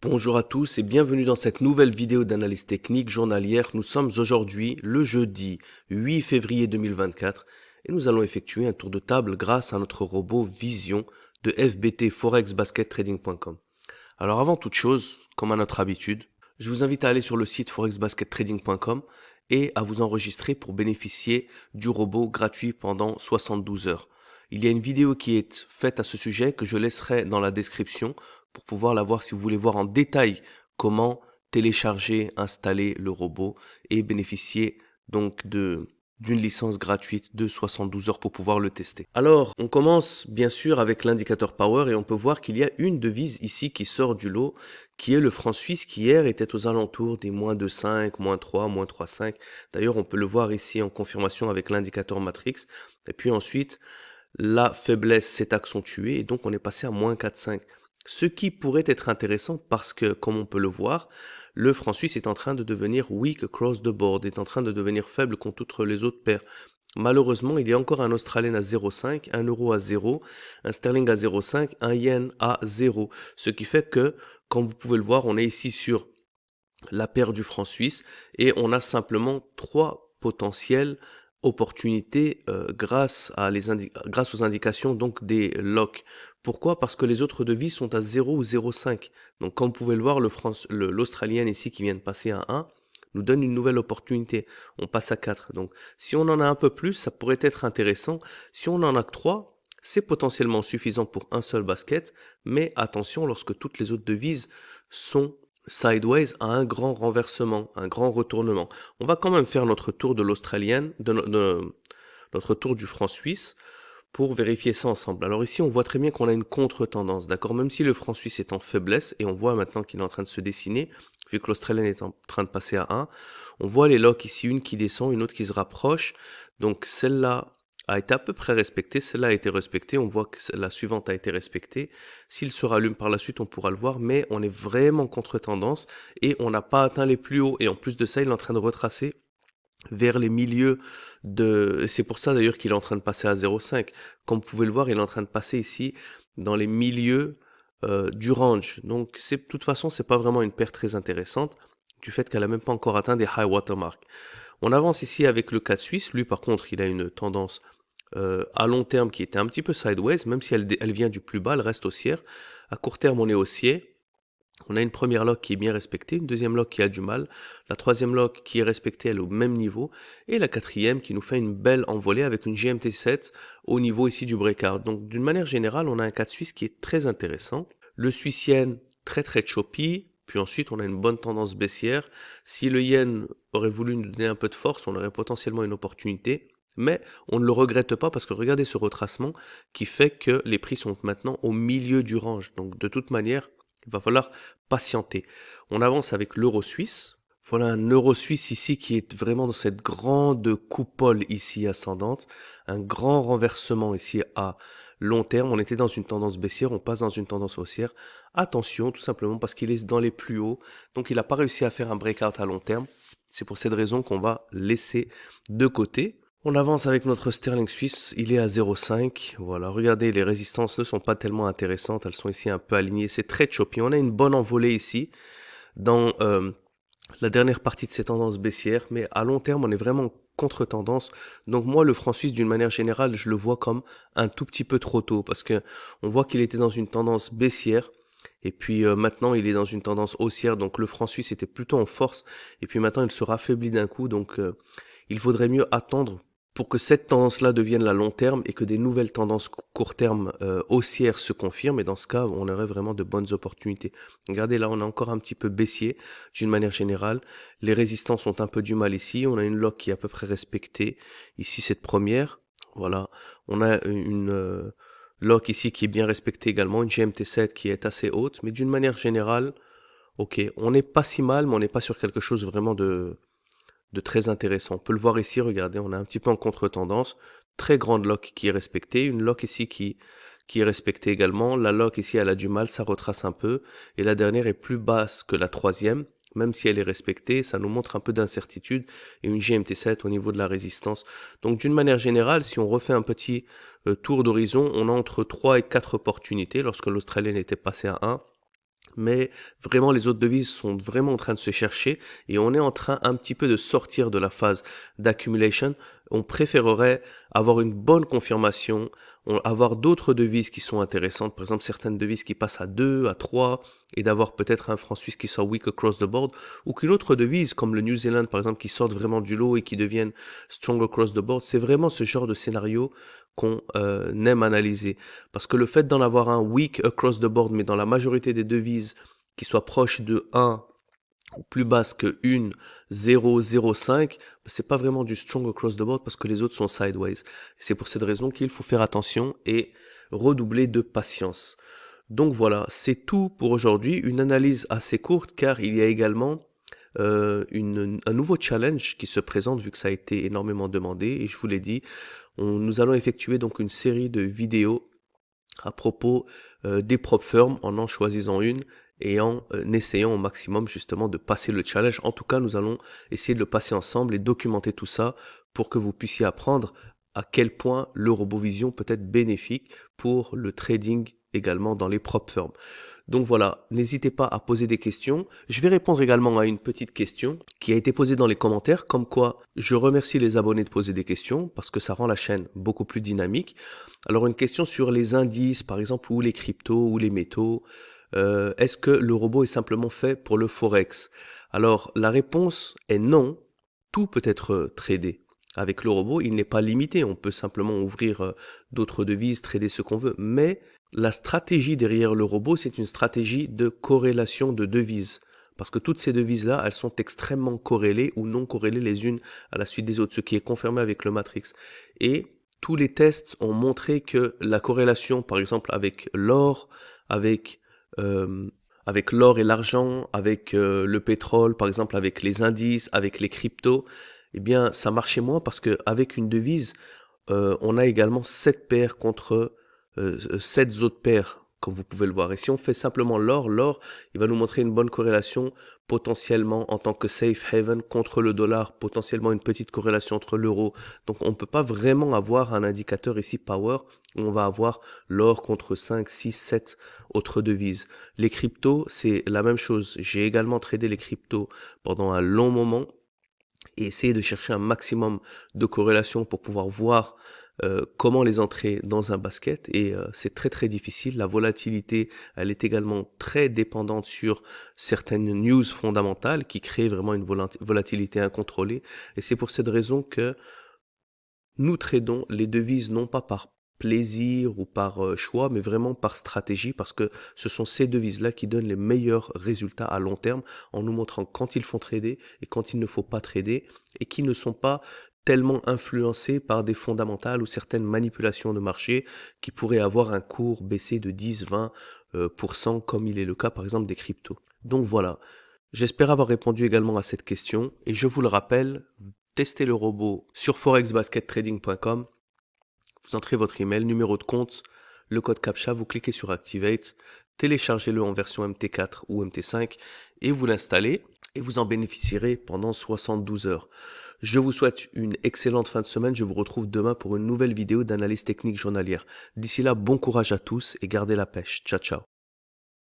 Bonjour à tous et bienvenue dans cette nouvelle vidéo d'analyse technique journalière. Nous sommes aujourd'hui le jeudi 8 février 2024 et nous allons effectuer un tour de table grâce à notre robot Vision de fbtforexbaskettrading.com. Alors avant toute chose, comme à notre habitude, je vous invite à aller sur le site forexbaskettrading.com et à vous enregistrer pour bénéficier du robot gratuit pendant 72 heures. Il y a une vidéo qui est faite à ce sujet que je laisserai dans la description pour pouvoir la voir si vous voulez voir en détail comment télécharger, installer le robot et bénéficier donc d'une licence gratuite de 72 heures pour pouvoir le tester. Alors, on commence bien sûr avec l'indicateur Power et on peut voir qu'il y a une devise ici qui sort du lot, qui est le franc suisse qui hier était aux alentours des moins 2,5, moins 3, moins 3,5. D'ailleurs, on peut le voir ici en confirmation avec l'indicateur Matrix. Et puis ensuite, la faiblesse s'est accentuée et donc on est passé à moins 4,5. Ce qui pourrait être intéressant parce que, comme on peut le voir, le franc suisse est en train de devenir weak across the board, est en train de devenir faible contre toutes les autres paires. Malheureusement, il y a encore un Australien à 0,5, un euro à 0, un sterling à 0,5, un yen à 0. Ce qui fait que, comme vous pouvez le voir, on est ici sur la paire du franc suisse et on a simplement trois potentiels opportunités grâce aux indications donc des locks. Pourquoi? Parce que les autres devises sont à 0 ou 0,5. Donc comme vous pouvez le voir, l'Australien ici qui vient de passer à 1 nous donne une nouvelle opportunité. On passe à 4. Donc si on en a un peu plus, ça pourrait être intéressant. Si on en a que 3, c'est potentiellement suffisant pour un seul basket, mais attention lorsque toutes les autres devises sont sideways à un grand renversement, un grand retournement. On va quand même faire notre tour de l'australienne, notre tour du franc suisse pour vérifier ça ensemble. Alors ici, on voit très bien qu'on a une contre-tendance, d'accord? Même si le franc suisse est en faiblesse, et on voit maintenant qu'il est en train de se dessiner, vu que l'australienne est en train de passer à 1, on voit les locks ici, une qui descend, une autre qui se rapproche. Donc celle-là a été à peu près respectée, celle-là a été respectée, on voit que la suivante a été respectée. S'il se rallume par la suite, on pourra le voir, mais on est vraiment contre-tendance et on n'a pas atteint les plus hauts. Et en plus de ça, il est en train de retracer vers les milieux de... C'est pour ça d'ailleurs qu'il est en train de passer à 0,5. Comme vous pouvez le voir, il est en train de passer ici dans les milieux du range. Donc de toute façon, c'est pas vraiment une paire très intéressante du fait qu'elle a même pas encore atteint des high watermark. On avance ici avec le 4 suisse. Lui, par contre, il a une tendance à long terme qui était un petit peu sideways, même si elle vient du plus bas, elle reste haussière. À court terme, on est haussier. On a une première lock qui est bien respectée, une deuxième lock qui a du mal, la troisième lock qui est respectée, elle est au même niveau, et la quatrième qui nous fait une belle envolée avec une GMT7 au niveau ici du breakout. Donc d'une manière générale, on a un 4 suisse qui est très intéressant. Le suisse yen, très très choppy, puis ensuite on a une bonne tendance baissière. Si le yen aurait voulu nous donner un peu de force, on aurait potentiellement une opportunité. Mais on ne le regrette pas parce que regardez ce retracement qui fait que les prix sont maintenant au milieu du range. Donc de toute manière, il va falloir patienter. On avance avec l'euro suisse. Voilà un euro suisse ici qui est vraiment dans cette grande coupole ici ascendante. Un grand renversement ici à long terme. On était dans une tendance baissière, on passe dans une tendance haussière. Attention, tout simplement parce qu'il est dans les plus hauts. Donc il n'a pas réussi à faire un breakout à long terme. C'est pour cette raison qu'on va laisser de côté. On avance avec notre sterling suisse, il est à 0,5. Voilà, regardez, les résistances ne sont pas tellement intéressantes, elles sont ici un peu alignées, c'est très choppy. On a une bonne envolée ici dans la dernière partie de ces tendances baissières, mais à long terme, on est vraiment contre-tendance. Donc moi, le franc suisse, d'une manière générale, je le vois comme un tout petit peu trop tôt, parce que on voit qu'il était dans une tendance baissière, et puis maintenant, il est dans une tendance haussière, donc le franc suisse était plutôt en force, et puis maintenant, il se raffaiblit d'un coup, donc il faudrait mieux attendre pour que cette tendance-là devienne la long terme et que des nouvelles tendances court terme haussières se confirment. Et dans ce cas, on aurait vraiment de bonnes opportunités. Regardez, là, on a encore un petit peu baissier d'une manière générale. Les résistances ont un peu du mal ici. On a une lock qui est à peu près respectée. Ici, cette première. Voilà. On a une lock ici qui est bien respectée également. Une GMT7 qui est assez haute. Mais d'une manière générale, ok, on n'est pas si mal, mais on n'est pas sur quelque chose vraiment de très intéressant. On peut le voir ici, regardez, on est un petit peu en contre-tendance. Très grande lock qui est respectée. Une lock ici qui est respectée également. La lock ici, elle a du mal, ça retrace un peu. Et la dernière est plus basse que la troisième. Même si elle est respectée, ça nous montre un peu d'incertitude. Et une GMT7 au niveau de la résistance. Donc d'une manière générale, si on refait un petit tour d'horizon, on a entre 3 et 4 opportunités. Lorsque l'Australienne était passée à 1, Mais vraiment, les autres devises sont vraiment en train de se chercher et on est en train un petit peu de sortir de la phase d'accumulation. On préférerait avoir une bonne confirmation, avoir d'autres devises qui sont intéressantes, par exemple certaines devises qui passent à 2, à 3, et d'avoir peut-être un franc suisse qui sort weak across the board, ou qu'une autre devise comme le New Zealand par exemple qui sorte vraiment du lot et qui devienne strong across the board. C'est vraiment ce genre de scénario qu'on aime analyser. Parce que le fait d'en avoir un weak across the board, mais dans la majorité des devises qui soit proche de 1 ou plus basse que 1, 0, 0,5, c'est pas vraiment du strong across the board parce que les autres sont sideways. C'est pour cette raison qu'il faut faire attention et redoubler de patience. Donc voilà, c'est tout pour aujourd'hui. Une analyse assez courte car il y a également un nouveau challenge qui se présente vu que ça a été énormément demandé et je vous l'ai dit, nous allons effectuer donc une série de vidéos à propos des prop firms en choisissant une et en essayant au maximum justement de passer le challenge. En tout cas, nous allons essayer de le passer ensemble et documenter tout ça pour que vous puissiez apprendre à quel point le RoboVision peut être bénéfique pour le trading également dans les prop firms. Donc voilà, n'hésitez pas à poser des questions. Je vais répondre également à une petite question qui a été posée dans les commentaires, comme quoi je remercie les abonnés de poser des questions parce que ça rend la chaîne beaucoup plus dynamique. Alors une question sur les indices, par exemple, ou les cryptos, ou les métaux. Est-ce que le robot est simplement fait pour le forex? Alors la réponse est non. Tout peut être tradé. Avec le robot, il n'est pas limité. On peut simplement ouvrir d'autres devises, trader ce qu'on veut. Mais la stratégie derrière le robot, c'est une stratégie de corrélation de devises. Parce que toutes ces devises-là, elles sont extrêmement corrélées ou non corrélées les unes à la suite des autres, ce qui est confirmé avec le Matrix. Et tous les tests ont montré que la corrélation, par exemple, avec l'or, avec l'or et l'argent, avec le pétrole, par exemple, avec les indices, avec les cryptos, eh bien, ça marchait moins parce que avec une devise, on a également 7 paires contre 7 autres paires, comme vous pouvez le voir. Et si on fait simplement l'or, il va nous montrer une bonne corrélation potentiellement en tant que safe haven contre le dollar, potentiellement une petite corrélation entre l'euro. Donc on ne peut pas vraiment avoir un indicateur ici power où on va avoir l'or contre 5, 6, 7 autres devises. Les cryptos, c'est la même chose. J'ai également tradé les cryptos pendant un long moment et essayer de chercher un maximum de corrélation pour pouvoir voir comment les entrer dans un basket et c'est très très difficile. La volatilité, elle est également très dépendante sur certaines news fondamentales qui créent vraiment une volatilité incontrôlée et c'est pour cette raison que nous tradons les devises non pas par plaisir ou par choix, mais vraiment par stratégie, parce que ce sont ces devises-là qui donnent les meilleurs résultats à long terme, en nous montrant quand il faut trader et quand il ne faut pas trader, et qui ne sont pas tellement influencés par des fondamentales ou certaines manipulations de marché qui pourraient avoir un cours baissé de 10-20%, comme il est le cas par exemple des cryptos. Donc voilà, j'espère avoir répondu également à cette question, et je vous le rappelle, testez le robot sur forexbaskettrading.com. Vous entrez votre email, numéro de compte, le code CAPTCHA, vous cliquez sur Activate, téléchargez-le en version MT4 ou MT5 et vous l'installez et vous en bénéficierez pendant 72 heures. Je vous souhaite une excellente fin de semaine. Je vous retrouve demain pour une nouvelle vidéo d'analyse technique journalière. D'ici là, bon courage à tous et gardez la pêche. Ciao, ciao.